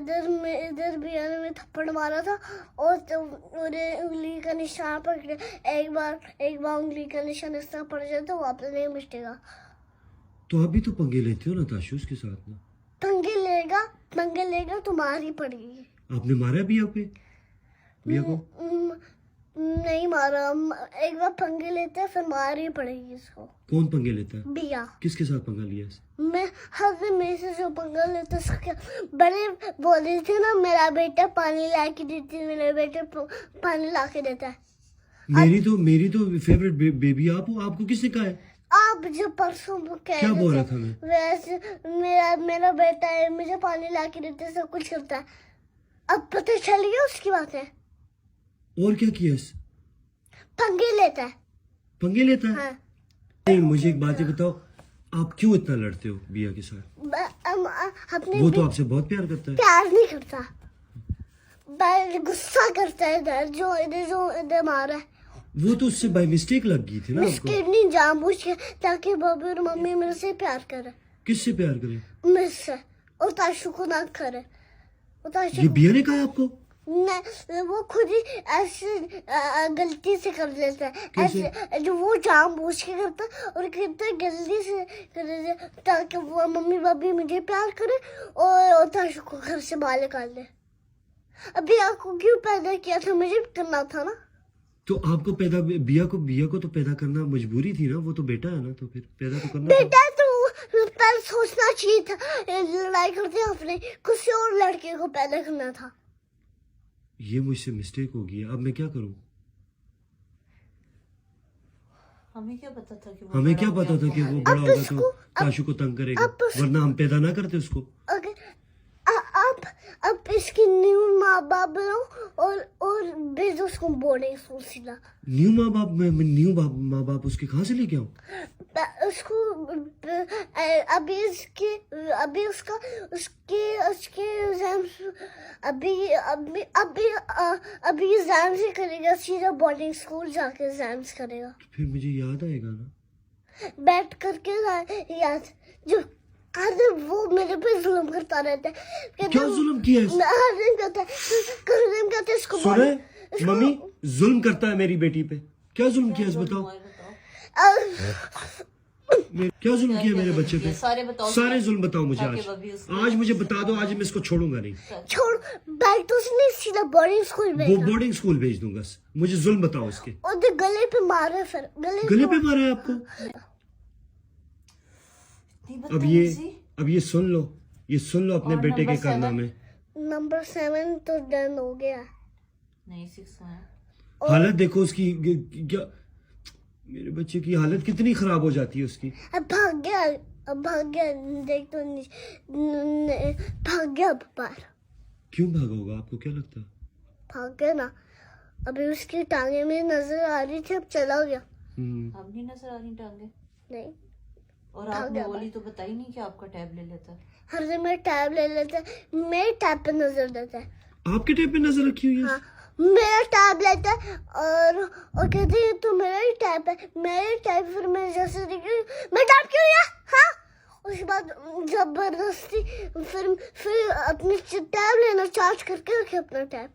इधर भी में थप्पड़ मारा था और उंगली का निशान पकड़े। एक बार उंगली का निशान इस तरह पड़ जाए तो वापस नहीं मिटेगा। तो अभी तो पंगे लेते हो ना ताशु उसके साथ ना। पंगे लेगा तो मार ही पड़ेगी। आपने मारा बिया को? नहीं मारा। एक बार पंगे लेते हैं फिर मार ही पड़ेगी इसको। कौन पंगे लेता है? बिया। किसके साथ पंगा लिया इसने? मैं हर दिन मेरे से जो पंगा लेता उसके बड़े बोल रहे थे ना, मेरा बेटा पानी ला के देती है, मेरा बेटा पानी ला के देता है। मेरी तो फेवरेट बेबी आप हो। आपको किसने कहा है? आप जो परसों क्या बोल रहा था मैं? वैसे मेरा बेटा है, मुझे पानी ला के देता है, सब कुछ करता है। अब पता चल गया उसकी बात है। और क्या किया? पंगे लेता है। हाँ। नहीं, मुझे एक बात बताओ, आप क्यों इतना लड़ते हो बिया के साथ? वो तो आपसे बहुत प्यार करता है। प्यार नहीं करता, गुस्सा करता है। इधर मारा है। वो तो उससे बाय मिस्टेक लग गई थी ना आपको। नहीं, जानबूझ के, ताकि बॉबी और मम्मी मेरे से प्यार करे। किससे प्यार करे? मुझसे। और ताशु को ना करे। ये बिया ने कहा आपको? नहीं, वो खुद ही ऐसे गलती से कर लेता है। ऐसे जो वो जानबूझ के करता है और कितने गलती से कर देता है ताकि वो मम्मी पापी मुझे प्यार करे और ताशु को घर से बाहर निकाल दे। अभी आपको क्यों पैदा किया था? मुझे करना था ना। तो आपको बिया को तो पैदा करना मजबूरी थी ना। वो तो बेटा है ना, तो फिर पैदा तो करना बेटा था। तो पहले सोचना चाहिए था, लड़ाई करते अपने किसी और लड़के को पैदा करना था। ये मुझसे मिस्टेक हो गई। अब मैं क्या करूं? हमें क्या पता था कि वो बड़ा होगा तो ताशु को तंग करेगा, वरना हम पैदा ना करते उसको। अब इसकी न्यू माँ बाप बनाओ और भेजो उसको बोर्डिंग स्कूल सीधा। न्यू माँ बाप उसके कहाँ से लेके आऊं? उसको उसके एग्जाम्स अभी एग्जाम्स ही करेगा, सीधा बोर्डिंग स्कूल जाके एग्जाम्स करेगा। फिर मुझे याद आएगा ना, बैठ करके याद जो हर दिन वो मेरे पे जुल्म करता रहता है। क्या जुल्म किया है? हर दिन कहता है इसको सुने मम्मी, जुल्म करता है मेरी बेटी पे। क्या जुल्म किया है बताओ? क्या जुल्म किया मेरे बच्चे पे? सारे जुल्म बताओ मुझे आज मुझे बता दो। आज मैं इसको छोड़ूंगा नहीं। छोड़ बैठ तो उसने सीधा बोर्डिंग स्कूल भेज। वो बोर्डिंग स्कूल भेज दूंगा। मुझे जुल्म बताओ इसके। और गले पे मारा है। फिर गले पे मारा है आपको? अब ये सुन लो अपने बेटे के कारनामे। नंबर 7 तो डन हो गया। नहीं 6 है। हालत देखो उसकी। क्या मेरे बच्चे की हालत कितनी खराब हो जाती है उसकी। अब भाग गया देख तो भाग गया बाहर। क्यों भागा होगा? आपको क्या लगता है? भाग गया ना। अभी उसकी टांगे में नजर आ रही थी, अब चला गया। अब नहीं नजर आ रही टांगे? नहीं। और आपने बोली तो बताई नहीं कि आपका टैब ले लेता है। हर दिन मेरा टैब ले लेता है, मेरे टैब पे नजर देता है। आपके टैब पे नजर रखी हुई है? हाँ, मेरा टैब लेता है और कहते हैं तो मेरा ही टैब है, मेरे टैब। फिर मैं जैसे देखी मैं टैब क्यों लिया? हाँ, उसके बाद जबरदस्ती फिर अपनी टैब लेना चार्ज करके रखे अपना टैब।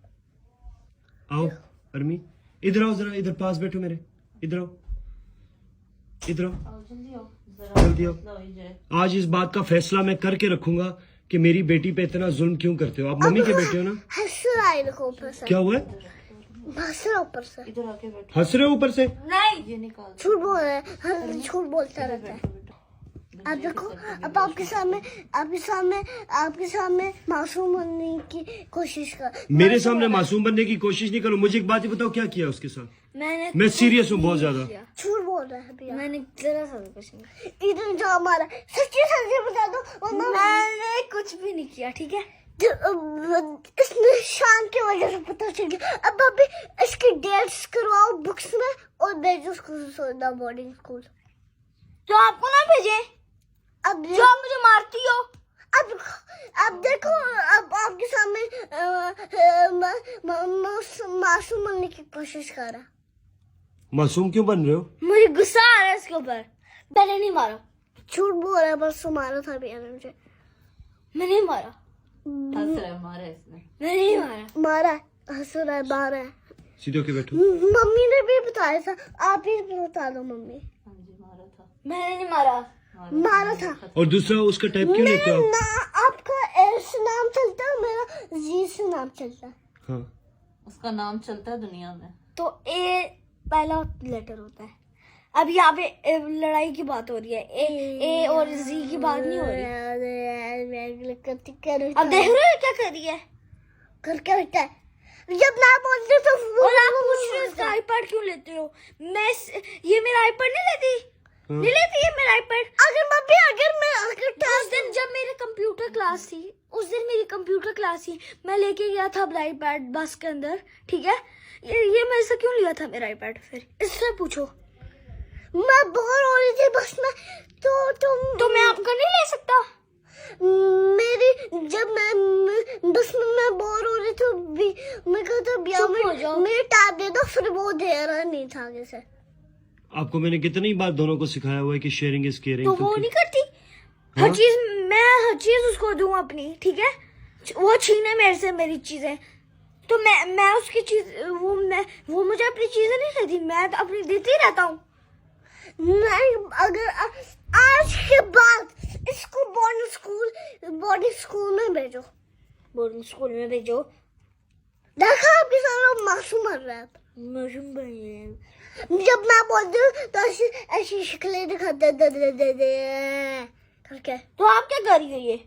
आओ अरमी, इधर आओ जरा, इधर पास बैठो मेरे। इधर आओ जल्दी आओ। आज इस बात का फैसला मैं करके रखूंगा कि मेरी बेटी पे इतना जुल्म क्यों करते हो। आप मम्मी के बेटे हो ना? क्या हुआ है? ऊपर से इधर आके बैठो। हंस रहे हो ऊपर से? नहीं, ये निकाल। झूठ बोल रहा है, झूठ बोलता रहता है। अब देखो, अब आपके सामने मासूम बनने की कोशिश कर। मेरे सामने मासूम बनने की कोशिश नहीं करो। मुझे एक बात ही बताओ, क्या किया उसके साथ? मैं सीरियस हूँ बहुत ज्यादा। झूठ बोल रहा है भैया। मैंने जरा सा कुछ नहीं। इधर जो हमारा सच्ची बता दो, मैंने कुछ भी नहीं किया, ठीक है? इस निशान की वजह से पता चल गया। अब अभी इसकी डेट्स करवाओ बुक्स में और भेजो उसको बोर्डिंग स्कूल। तो आपको ना भेजे? अब जो आप मुझे मारती हो। अब देखो, अब आपके सामने मासूम बनने की कोशिश कर रहा। मासूम क्यों बन रहे हो? मुझे गुस्सा आ रहा है इसके ऊपर। मैंने नहीं मारा। झूठ बोल रहा है, बस मारा था भैया ने मुझे। मैं नहीं मारा। हंस रहा है, मारा है इसने। नहीं मारा, मारा हंस रहा है, मारा है। सीधे होके बैठो। मम्मी ने भी बताया था, आप ही बता दो मम्मी। हाँ जी, मारा था। मैंने नहीं मारा, मारा था। और दूसरा उसका टाइप क्यों लेते हो आप? आपका ए से नाम चलता है, मेरा जी से नाम चलता है। हाँ, उसका नाम चलता है दुनिया में। तो ए पहला लेटर होता है। अब यहाँ पे लड़ाई की बात हो रही है, ए और जी की बात नहीं हो रही। अब देख रहे हो क्या कर रही है, कर क्या होता है जब ना बोलते तो और आप पूछ रहे हो आईपैड क्यों लेते हो? मैं ये मेरा आईपैड नहीं लेती, नहीं लेती है मेरा आईपैड। अगर मम्मी उस दिन जब मेरे कंप्यूटर क्लास थी, उस दिन मेरी कंप्यूटर क्लास थी, मैं लेके गया था अपना आईपैड बस के अंदर, ठीक है। ये मेरे से क्यों लिया था मेरा आईपैड? फिर इससे पूछो। मैं बोर हो रही थी बस में, तो मैं आपका नहीं ले सकता। मेरी जब मैं बस में मैं बोर हो रही थी, मैं कहता बिया में मेरे टैब दे दो, फिर वो दे रहा नहीं था आगे से। आपको मैंने कितनी बार दोनों को सिखाया हुआ है कि शेयरिंग इज केयरिंग। तो वो नहीं करती। हर चीज उसको दूं अपनी, ठीक है। वो छीने मेरे से मेरी चीजें, तो मैं उसकी चीज, वो मुझे अपनी चीजें नहीं देती, मैं तो अपनी देती रहता हूँ। नहीं, अगर आज के बाद इसको बोर्डिंग स्कूल में भेजो, बोर्डिंग स्कूल में भेजो। देखा आपके साथ मासूम बन रहा है, मासूम बन रहे हैं। जब मैं बोलती हूँ तो ऐसी शक्लें दिखाते दे करके। तो आप क्या कर रही हो?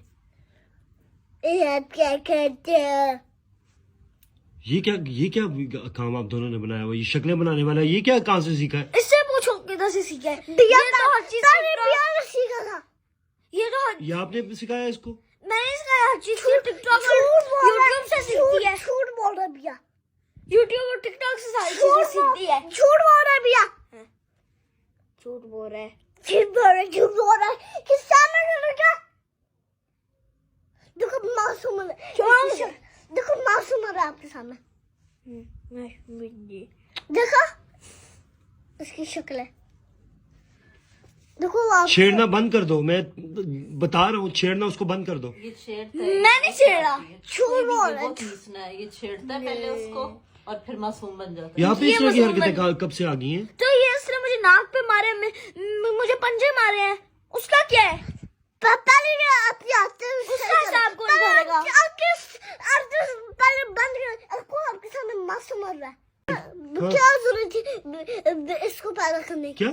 ये आप क्या करते हो? ये क्या काम आप दोनों ने बनाया हुआ? ये शक्लें बनाने वाला ये क्या कहाँ से सीखा है? इससे पूछो किधर से सीखा है। ये तो हर चीज सीखा था। ये आपने सिखाया इसको? मैंने सिखाया हर चीज। टिकटॉक और यूट्यूब से सीखती है। झूठ बोल रहा भैया, यूट्यूब और टिकटॉक से सारी चीजें सीखती है। झूठ बोल रहा है भैया, झूठ बोल रहा है, झूठ बोल रहा है। किससे मैं क्या? देखो मासूम है, देखो मासूम है आपके सामने। देखो इसकी शक्ल है, देखो आप। छेड़ना बंद कर दो, मैं बता रहा हूँ, छेड़ना उसको बंद कर दो। ये छेड़ता है, मैं नहीं छेड़ा, झूठ बोल रहा है। बहुत मीसना है, ये छेड़ता है पहले उसको और फिर मासूम बन जाता है। यहाँ पे इस तरह की हरकतें कब से आ गई हैं? तो ये इसने मुझे नाक पे मारे, मुझे पंजे मारे हैं, उसका क्या है? पता नहीं, आप आते हैं उसका हिसाब कौन भरेगा? पहले बंद कर, आपके सामने मासूम मर रहा है। क्या जरूरत थी इसको पैदा करने की?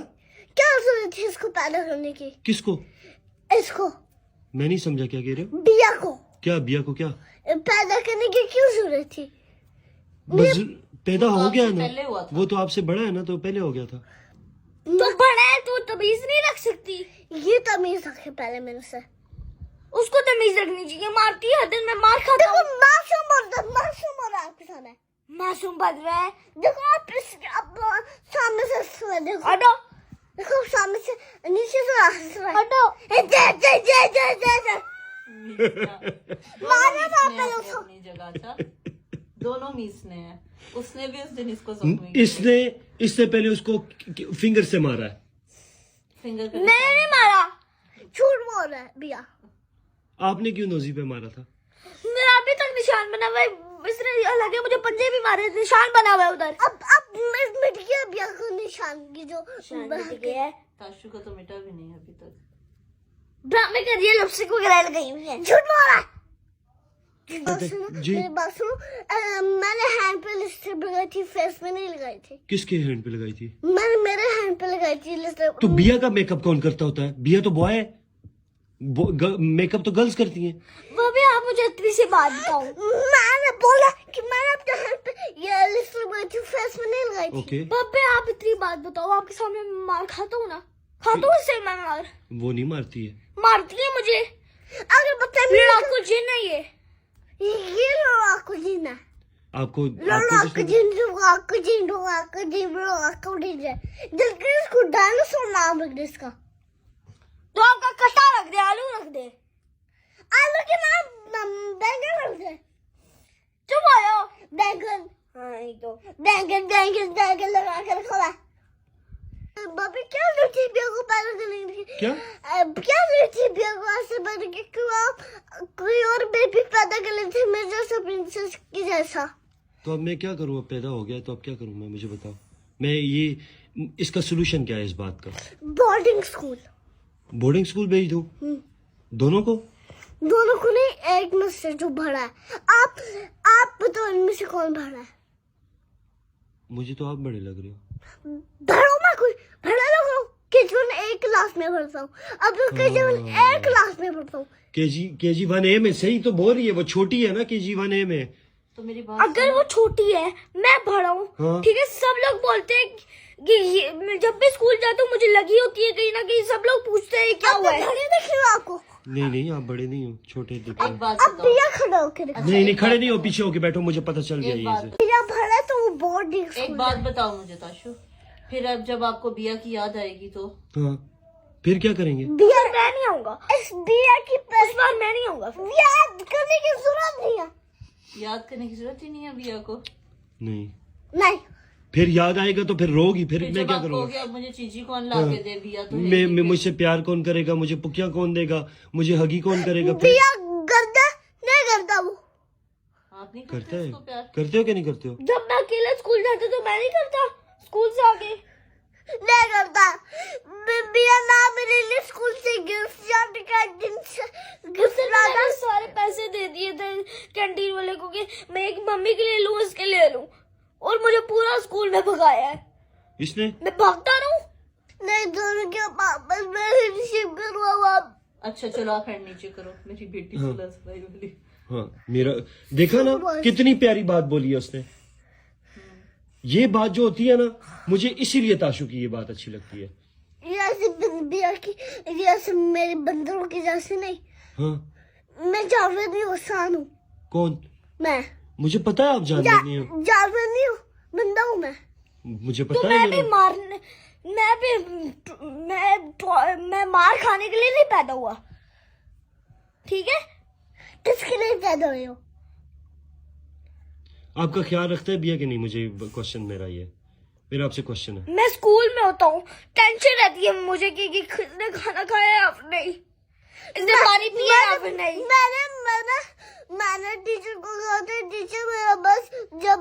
क्या जरूरत थी इसको पैदा करने की? किसको? इसको। मैं नहीं समझा, क्या कह रहे हो? बिया को। क्या बिया को क्या पैदा करने की क्यों जरूरत थी? पैदा हो गया ना, पहले हुआ था। वो तो आपसे बड़ा है ना, तो पहले हो गया था। तो बड़ा है तो तमीज नहीं रख सकती? ये तमीज रखे पहले मेरे से। उसको तमीज रखनी चाहिए, मारती है दिन में मार खाता हूँ। मासूम हो रहा है आपके सामने, मासूम बन रहा है। देखो आप सामने से देखो, हटो। देखो सामने से नीचे से हटो। मारा था पहले उसको। अपनी जगह अच्छा, दोनों मीसने हैं। उसने भी उस दिन इसको जख्मी किया। इससे पहले उसको फिंगर से मारा है। फिंगर मैंने नहीं मारा, झूठ बोल रहा है भैया। आपने क्यों नोजी पे मारा था? मेरा अभी तक निशान बना हुआ है, इसने लगे मुझे पंजे भी मारे, निशान बना हुआ है उधर। अब मिट गया भैया को निशान की, जो मिट गया है। ताशु का तो मिटा भी नहीं अभी तक। ड्रामे कर दिए, लिपस्टिक वगैरह लगाई हुई है। झूठ बोल रहा है। जी, मेरी बात सुनो, मैंने हैंड पे लिपस्टिक लगाई थी, फेस पे नहीं लगाई थी। किसके हैंड पे लगाई थी? मैंने मेरे हैंड पे लगाई थी लिपस्टिक। तो बिया का मेकअप कौन करता होता है? बिया तो बॉय है, मेकअप तो गर्ल्स करती हैं। वो भी आप मुझे इतनी सी बात बताओ। मैंने बोला कि मैंने अपने हैंड पे ये लिपस्टिक लगाई थी, फेस में नहीं लगाई थी। ओके। बब्बे आप इतनी बात बताओ, आपके सामने मार खाता हूँ ना, खाता हूँ इससे मैं मार। वो नहीं मारती है, मारती है मुझे। अगर बता लड़ाकू जिन है ये लड़ाकू जिन है। आपको लड़ाकू जिन जल्दी इसको डायनासोर नाम रख दे इसका। तो आपका कटा रख दे, आलू रख दे, आलू के नाम बैंगन रख दे। चुप हो जाओ। बैंगन, हाँ तो बैंगन लगा कर रखा है। भाभी क्या लूटी बिया को पैदा करने की? क्या क्या लूटी बिया को ऐसे पैदा की? क्यों आप कोई और बेबी पैदा कर लेते मेरे जैसा, प्रिंसेस की जैसा? तो अब मैं क्या करूँ? अब पैदा हो गया तो अब क्या करूँ मैं? मुझे बताओ, मैं ये इसका सोल्यूशन क्या है इस बात का? Boarding school. बोर्डिंग स्कूल भेज दूँ दोनों को? दोनों को नहीं, एक में से जो बड़ा है। आप बताओ इनमें से कौन बड़ा है? मुझे तो आप बड़े लग रहे हो। बड़ा मैं कोई बड़ा लग रहा हूँ? केजी 1 क्लास में पढ़ता हूँ। अब तो केजी 1 क्लास में पढ़ता हूँ। केजी 1A में? सही तो बोल रही है, वो छोटी है ना केजी 1A में। तो मेरी बात अगर वो छोटी है, मैं बड़ा हूँ, हाँ। ठीक है। सब लोग बोलते हैं कि मैं जब भी स्कूल जाता हूँ मुझे लगी होती है कहीं ना कहीं। सब लोग पूछते हैं क्या हुआ है। बड़े दिख रहे हो आपको? नहीं आप बड़े नहीं हो, छोटे दिख रहे एक हो। बात अब बताओ, भैया खड़ा होकर देखो। नहीं खड़े नहीं हो, पीछे होके बैठो, मुझे पता चल गया एक ये बात से। भैया बड़ा है तो वो बोर्डिंग एक स्कूल बात है। बताओ मुझे ताशु, फिर अब जब आपको बिया की याद आएगी तो हाँ फिर क्या करेंगे? बिया मैं नहीं आऊंगा इस बिया की इस बार मैं नहीं आऊंगा। याद करने की जरूरत नहीं है। याद करने की जरूरत ही नहीं है बिया को। नहीं फिर याद आएगा तो फिर रोगी, फिर फिर मैं जब क्या आपको हो करूँगा? गया, अब मुझे चीजी कौन ला के दे, बिया तो है मैं ही नहीं। मुझसे प्यार कौन करेगा? मुझे पुकिया कौन देगा? मुझे हगी कौन करेगा? फिर बिया करता नहीं करता वो? आप नहीं करते करते उसको प्यार? हैं, करते हो क्या नहीं करते हो? जब मैं अकेले स्कूल जाता तो मैं नहीं करता। स्कूल से आके नहीं करता। बिया ना मेरे लिए स्कूल से गिफ्ट या कैंटीन से गिफ्ट लाता। सारे पैसे दे दिए थे कैंटीन वाले को कि मैं एक मम्मी के लिए लूं, इसके लिए लूं, और मुझे पूरा स्कूल में भगाया है। इसने? मैं भागता रहूं? नहीं दोनों के वापस मैं रिसीव करूंगा। अच्छा चलो आप हैंड नीचे करो, मेरी बेटी हाँ। सुलह सफाई वाली। हाँ मेरा देखा ना, कितनी प्यारी बात बोली है उसने। ये बात जो होती है ना, मुझे इसीलिए ताशु की ये बात अच्छी लगती है। जैसे बिया की, जैसे मेरे बंदरों की जैसे नहीं। हाँ मैं जावेद नहीं हूँ, शान हूँ कौन? मैं। मुझे पता है आप जानते नहीं हो। जावेद नहीं हूँ, बंदा हूँ मैं। मुझे तो पता है मैं भी मेरा। मारने, मैं मार खाने के लिए नहीं पैदा हुआ, ठीक है? किसके लिए पैदा हुए हो? आपका ख्याल रखता है बिया कि नहीं? मुझे क्वेश्चन मेरा आपसे क्वेश्चन है। मैं स्कूल में होता हूँ, टेंशन रहती है मुझे कि किसने खाना खाया या फिर नहीं, इसने पानी पिया या फिर नहीं। मैंने टीचर को कहा था, टीचर मेरा बस जब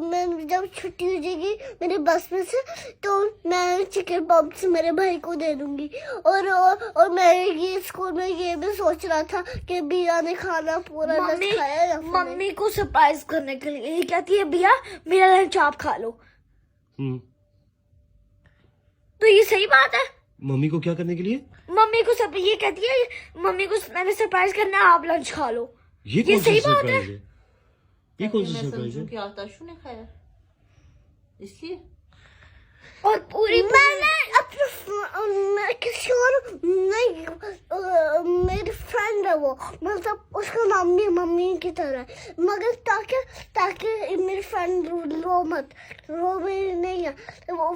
मैं जब छुट्टी हो जाएगी मेरे बस में से तो मैं चिकन पॉप्स मेरे भाई को दे दूंगी। और मैं ये स्कूल में ये भी सोच रहा था कि बिया ने खाना पूरा लंच खाया या फिर नहीं। मम्मी को सरप्राइज करने के लिए ये कहती है बिया मेरा लंच आप खा लो। तो ये सही बात है? मम्मी को क्या करने के लिए? मम्मी को सब ये कहती है, मम्मी को मैंने सरप्राइज करना है, आप लंच खा लो। ये कौन सा सही बात सरप्राइज है? ये कौन सा मैं सरप्राइज समझूं है? कि ताशु ने खाया इसलिए। और पूरी मैंने अपने किसी और नहीं, मेरी फ्रेंड है वो, मतलब उसका नाम भी मम्मी की तरह है, मगर ताकि मेरी फ्रेंड रो भी नहीं है वो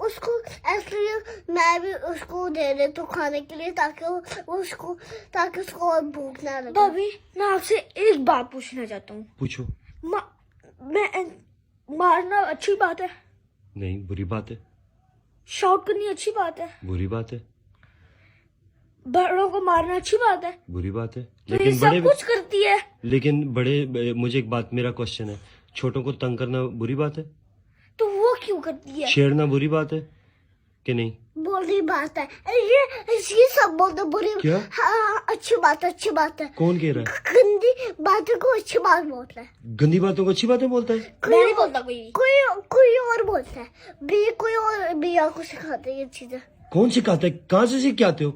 उसको, इसलिए मैं भी उसको दे देता हूँ खाने के लिए ताकि उसको और भूख ना लगे। भाभी मैं आपसे एक बात पूछना चाहता हूँ। पूछो। मैं मारना अच्छी बात है? नहीं बुरी बात है। शॉट करनी अच्छी बात है? बुरी बात है। बड़ों को मारना अच्छी बात है? बुरी बात है। तो ये लेकिन सब बड़े कुछ करती है। लेकिन बड़े मुझे एक बात, मेरा क्वेश्चन है, छोटों को तंग करना बुरी बात है? तो वो क्यों करती है? छेड़ना बुरी बात है कि नहीं? बुरी बात है ये सब बोलते बुरी। क्या? हाँ अच्छी बात है। कौन कह रहा है? गंदी बातों को अच्छी बात बोलता है। गंदी बातों को अच्छी बातें बोलता है? मैं नहीं बोलता, कोई और बोलता है। कोई और बिया को सिखाते हैं ये चीजें। कौन सिखाता है? कहाँ से सीख के आते हो?